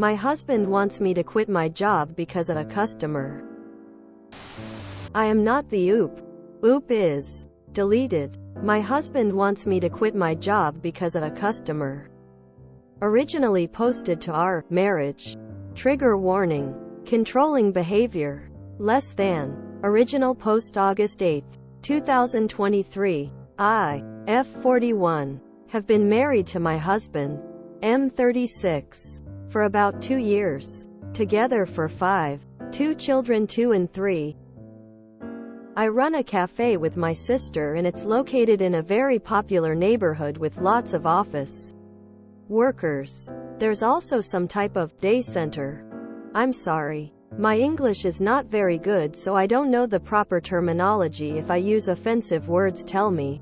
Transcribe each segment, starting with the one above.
My husband wants me to quit my job because of a customer. I am not the oop. Oop is deleted. My husband wants me to quit my job because of a customer. Originally posted to our marriage. Trigger warning. Controlling behavior. Less than. Original post August 8, 2023. I, F41, have been married to my husband, M36, for about 2 years. Together for 5. 2 children 2 and 3. I run a cafe with my sister and it's located in a very popular neighborhood with lots of office workers. There's also some type of day center. I'm sorry. My English is not very good, so I don't know the proper terminology. If I use offensive words, tell me,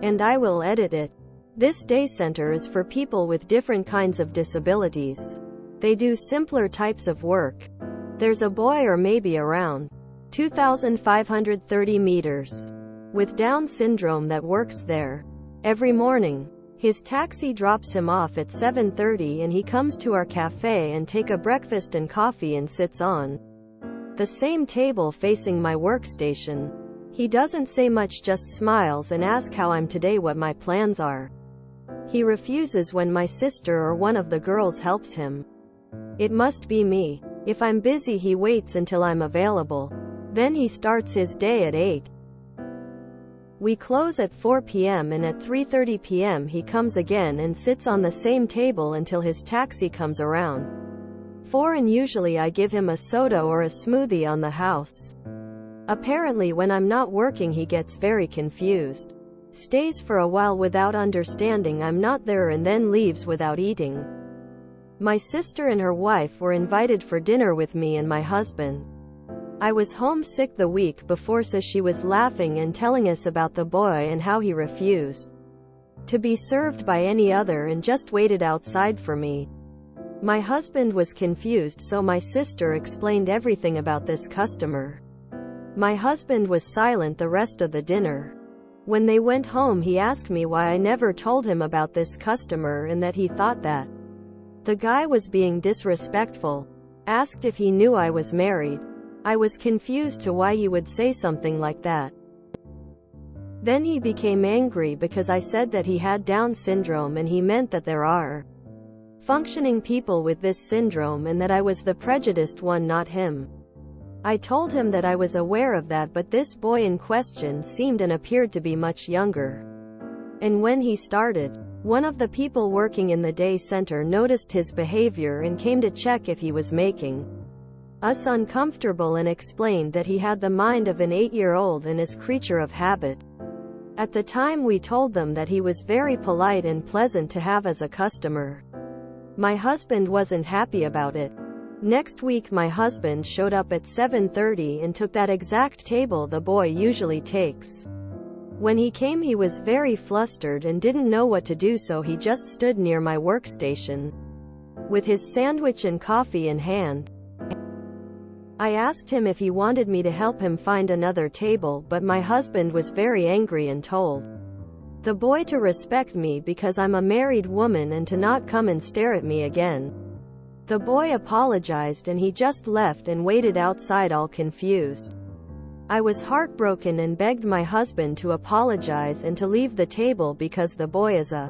and I will edit it. This day center is for people with different kinds of disabilities. They do simpler types of work. There's a boy or maybe around 2,530 meters with Down syndrome that works there. Every morning, his taxi drops him off at 7:30 and he comes to our cafe and take a breakfast and coffee and sits on the same table facing my workstation. He doesn't say much, just smiles and asks how I'm today, what my plans are. He refuses when my sister or one of the girls helps him. It must be me. If I'm busy, he waits until I'm available. Then he starts his day at 8. We close at 4 p.m. and at 3:30 p.m. he comes again and sits on the same table until his taxi comes around 4, and usually I give him a soda or a smoothie on the house. Apparently when I'm not working he gets very confused, stays for a while without understanding I'm not there, and then leaves without eating. My sister and her wife were invited for dinner with me and my husband. I was homesick the week before, so she was laughing and telling us about the boy and how he refused to be served by any other and just waited outside for me. My husband was confused, so my sister explained everything about this customer. My husband was silent the rest of the dinner. When they went home, he asked me why I never told him about this customer and that he thought that the guy was being disrespectful. Asked if he knew I was married. I was confused to why he would say something like that. Then he became angry because I said that he had Down syndrome and he meant that there are functioning people with this syndrome and that I was the prejudiced one, not him. I told him that I was aware of that, but this boy in question seemed and appeared to be much younger. And when he started, one of the people working in the day center noticed his behavior and came to check if he was making us uncomfortable, and explained that he had the mind of an 8-year-old and is creature of habit. At the time we told them that he was very polite and pleasant to have as a customer. My husband wasn't happy about it. Next week my husband showed up at 7:30 and took that exact table the boy usually takes. When he came he was very flustered and didn't know what to do, so he just stood near my workstation with his sandwich and coffee in hand. I asked him if he wanted me to help him find another table, but my husband was very angry and told the boy to respect me because I'm a married woman and to not come and stare at me again. The boy apologized and he just left and waited outside all confused. I was heartbroken and begged my husband to apologize and to leave the table because the boy is a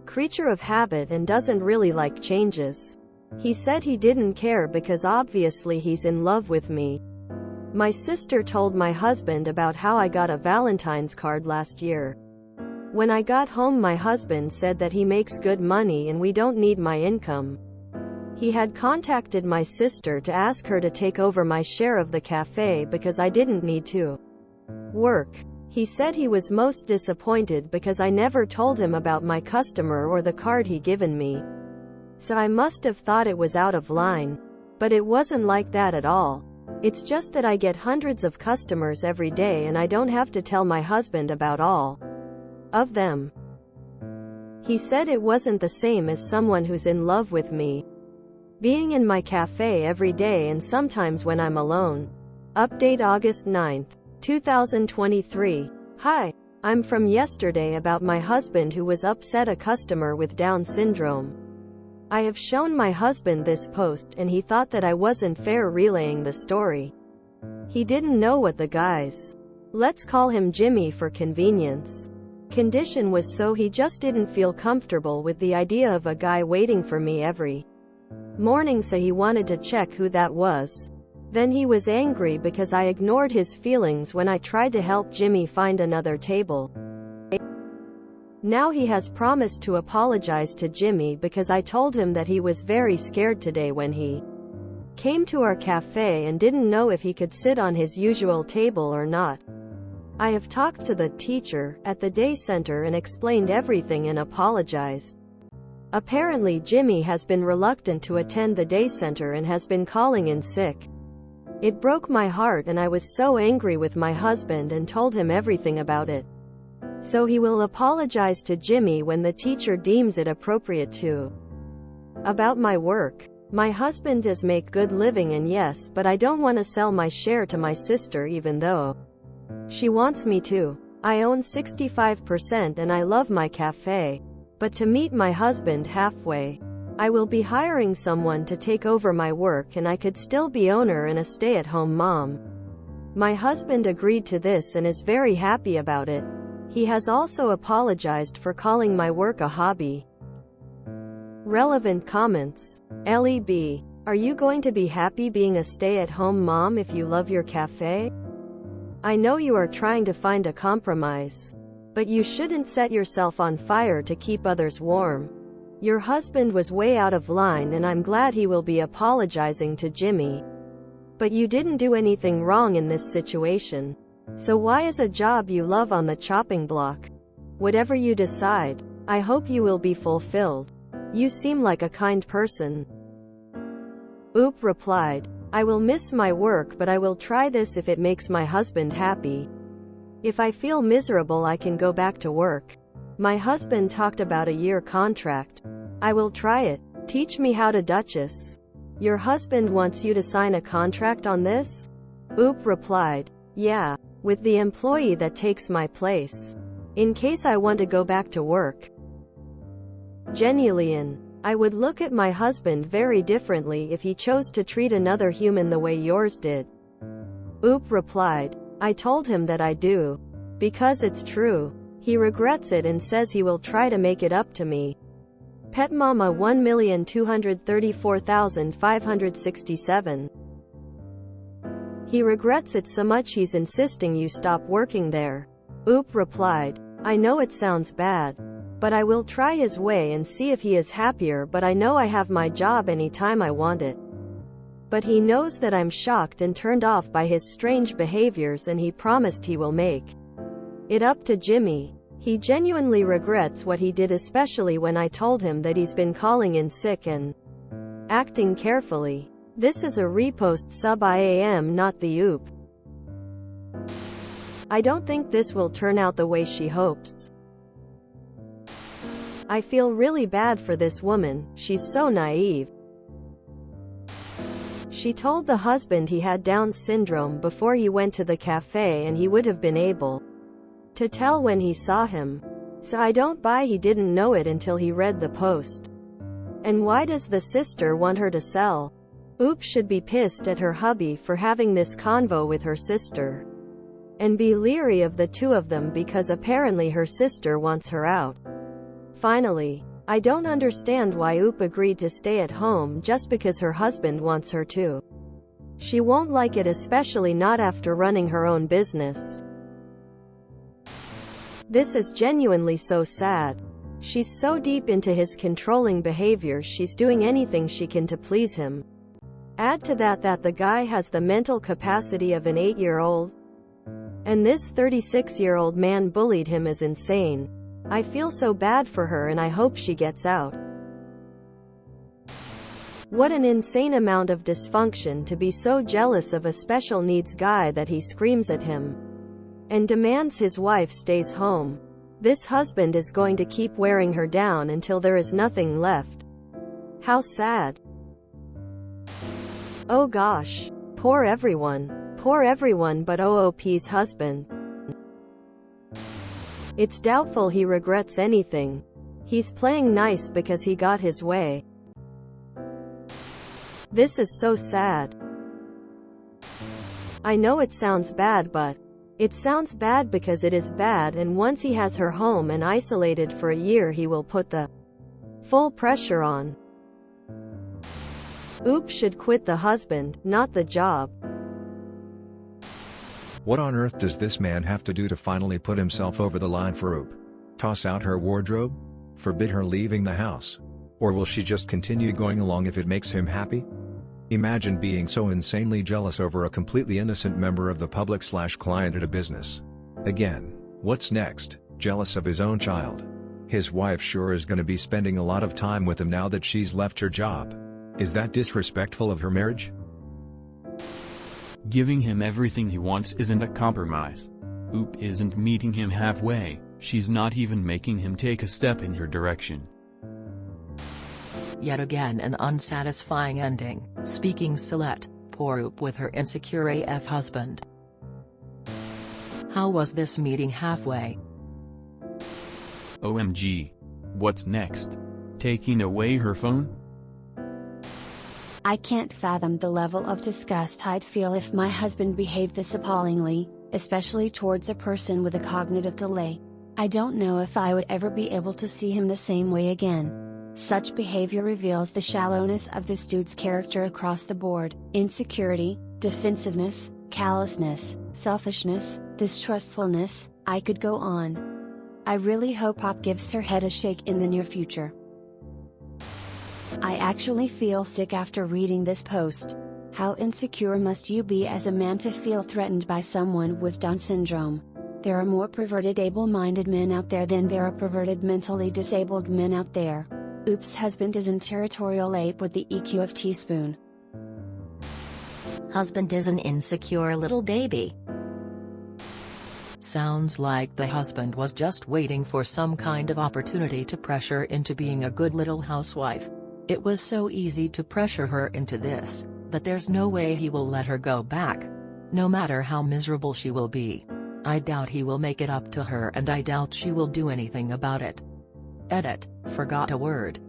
creature of habit and doesn't really like changes. He said he didn't care because obviously he's in love with me. My sister told my husband about how I got a Valentine's card last year. When I got home my husband said that he makes good money and we don't need my income. He had contacted my sister to ask her to take over my share of the cafe because I didn't need to work. He said he was most disappointed because I never told him about my customer or the card he given me. So I must have thought it was out of line. But it wasn't like that at all. It's just that I get hundreds of customers every day and I don't have to tell my husband about all of them. He said it wasn't the same as someone who's in love with me being in my cafe every day and sometimes when I'm alone. Update August 9, 2023. Hi, I'm from yesterday about my husband who was upset a customer with Down syndrome. I have shown my husband this post and he thought that I wasn't fair relaying the story. He didn't know what the guy's, let's call him Jimmy for convenience, condition was, so he just didn't feel comfortable with the idea of a guy waiting for me every morning, so he wanted to check who that was. Then he was angry because I ignored his feelings when I tried to help Jimmy find another table. Now he has promised to apologize to Jimmy because I told him that he was very scared today when he came to our cafe and didn't know if he could sit on his usual table or not. I have talked to the teacher at the day center and explained everything and apologized. Apparently Jimmy has been reluctant to attend the day center and has been calling in sick. It broke my heart and I was so angry with my husband and told him everything about it. So he will apologize to Jimmy when the teacher deems it appropriate to. About my work. My husband does make good living, and yes, but I don't want to sell my share to my sister even though she wants me to. I own 65% and I love my cafe. But to meet my husband halfway, I will be hiring someone to take over my work and I could still be owner and a stay-at-home mom. My husband agreed to this and is very happy about it. He has also apologized for calling my work a hobby. Relevant comments. LEB. Are you going to be happy being a stay-at-home mom if you love your cafe? I know you are trying to find a compromise. But you shouldn't set yourself on fire to keep others warm. Your husband was way out of line and I'm glad he will be apologizing to Jimmy. But you didn't do anything wrong in this situation. So why is a job you love on the chopping block? Whatever you decide, I hope you will be fulfilled. You seem like a kind person. Oop replied, I will miss my work but I will try this if it makes my husband happy. If I feel miserable I can go back to work. My husband talked about a year contract. I will try it. Teach me how to Duchess. Your husband wants you to sign a contract on this? Oop replied, yeah, with the employee that takes my place. In case I want to go back to work. Genuine. I would look at my husband very differently if he chose to treat another human the way yours did. Oop replied, I told him that I do. Because it's true. He regrets it and says he will try to make it up to me. Pet Mama 1,234,567. He regrets it so much he's insisting you stop working there. Oop replied, I know it sounds bad. But I will try his way and see if he is happier, but I know I have my job anytime I want it. But he knows that I'm shocked and turned off by his strange behaviors and he promised he will make it up to Jimmy. He genuinely regrets what he did, especially when I told him that he's been calling in sick and acting carefully. This is a repost sub IAM, not the oop. I don't think this will turn out the way she hopes. I feel really bad for this woman, she's so naive. She told the husband he had Down syndrome before he went to the cafe and he would have been able to tell when he saw him. So I don't buy he didn't know it until he read the post. And why does the sister want her to sell? Oop should be pissed at her hubby for having this convo with her sister. And be leery of the two of them because apparently her sister wants her out. Finally, I don't understand why Oop agreed to stay at home just because her husband wants her to. She won't like it, especially not after running her own business. This is genuinely so sad. She's so deep into his controlling behavior, she's doing anything she can to please him. Add to that the guy has the mental capacity of an 8-year-old. And this 36-year-old man bullied him is insane. I feel so bad for her and I hope she gets out. What an insane amount of dysfunction to be so jealous of a special needs guy that he screams at him and demands his wife stays home. This husband is going to keep wearing her down until there is nothing left. How sad. Oh gosh. Poor everyone. Poor everyone but OOP's husband. It's doubtful he regrets anything. He's playing nice because he got his way. This is so sad. I know it sounds bad, but it sounds bad because it is bad, and once he has her home and isolated for a year, he will put the full pressure on. Oop should quit the husband, not the job. What on earth does this man have to do to finally put himself over the line for Oop? Toss out her wardrobe? Forbid her leaving the house? Or will she just continue going along if it makes him happy? Imagine being so insanely jealous over a completely innocent member of the public/client at a business. Again, what's next? Jealous of his own child? His wife sure is gonna be spending a lot of time with him now that she's left her job. Is that disrespectful of her marriage? Giving him everything he wants isn't a compromise. Oop isn't meeting him halfway, she's not even making him take a step in her direction. Yet again an unsatisfying ending, speaking Celeste, poor Oop with her insecure AF husband. How was this meeting halfway? OMG. What's next? Taking away her phone? I can't fathom the level of disgust I'd feel if my husband behaved this appallingly, especially towards a person with a cognitive delay. I don't know if I would ever be able to see him the same way again. Such behavior reveals the shallowness of this dude's character across the board: insecurity, defensiveness, callousness, selfishness, distrustfulness. I could go on. I really hope Pop gives her head a shake in the near future. I actually feel sick after reading this post. How insecure must you be as a man to feel threatened by someone with Down syndrome? There are more perverted able-minded men out there than there are perverted mentally disabled men out there. Oop's husband is in territorial ape with the EQ of teaspoon. Husband is an insecure little baby. Sounds like the husband was just waiting for some kind of opportunity to pressure into being a good little housewife. It was so easy to pressure her into this, that there's no way he will let her go back. No matter how miserable she will be. I doubt he will make it up to her, and I doubt she will do anything about it. Edit, forgot a word.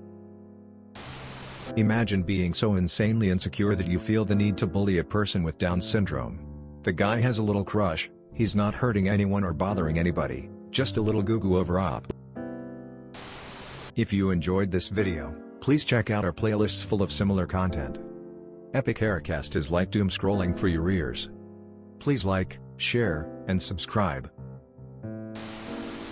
Imagine being so insanely insecure that you feel the need to bully a person with Down syndrome. The guy has a little crush, he's not hurting anyone or bothering anybody, just a little goo-goo over Op. If you enjoyed this video, please check out our playlists full of similar content. Epic Haircast is like doom scrolling for your ears. Please like, share, and subscribe.